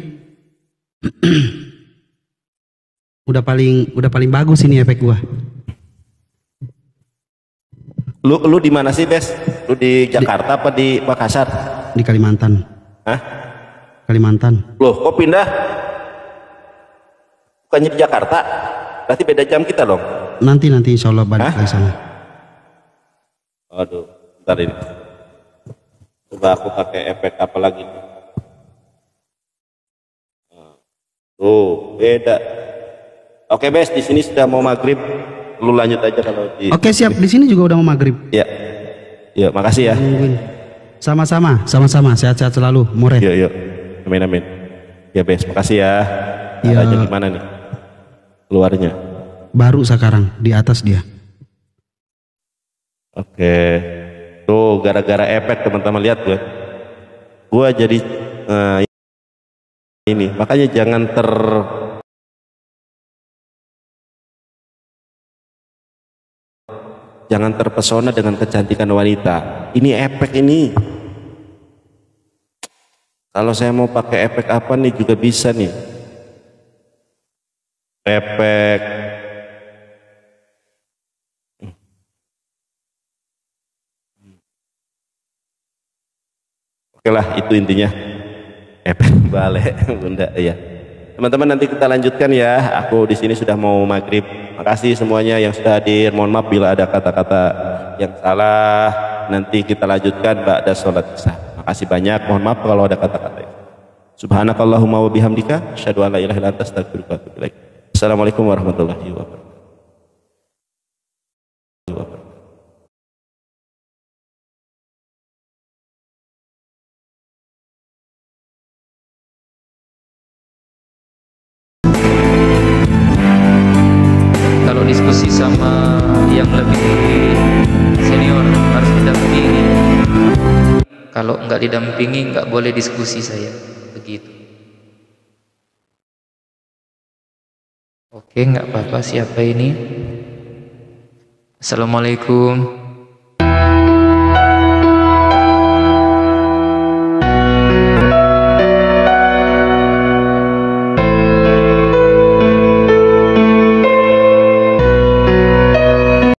udah paling bagus ini efek gue. Lu di mana sih, Bes? Lu di Jakarta apa di Makassar? Di Kalimantan. Hah? Kalimantan. Loh, kok pindah? Bukannya di Jakarta? Berarti beda jam kita dong. Nanti insya Allah balik ke sana. Aduh, bentar ini. Coba aku pakai efek apa lagi? Tuh, beda. Oke, Bes, di sini sudah mau maghrib. Lu lanjut aja kalau di. Oke, siap. Di sini juga udah mau maghrib. Ya. Ya, makasih ya. Sama-sama. Sehat-sehat selalu. More. Yuk. Amin. Ya, Bes, makasih ya. Ya. Aja gimana nih? Keluarnya. Baru sekarang di atas dia. Oke. Tuh gara-gara efek teman-teman lihat gue. Gue jadi ini. Makanya jangan terpesona dengan kecantikan wanita. Ini efek ini. Kalau saya mau pakai efek apa nih juga bisa nih. Efek Oke lah, itu intinya. Balik bunda ya. Teman-teman, nanti kita lanjutkan ya. Aku di sini sudah mau maghrib. Makasih semuanya yang sudah hadir. Mohon maaf bila ada kata-kata yang salah. Nanti kita lanjutkan ba'da sholat isya. Makasih banyak. Mohon maaf kalau ada kata-kata. Subhanakallahumma wa bihamdika asyhadu an la ilaha illa anta astaghfiruka wa atubu ilaik. Assalamualaikum warahmatullahi wabarakatuh. Kalau diskusi sama yang lebih senior harus didampingi. Kalau nggak didampingi nggak boleh diskusi saya, begitu. Oke, nggak apa-apa. Siapa ini? Assalamualaikum.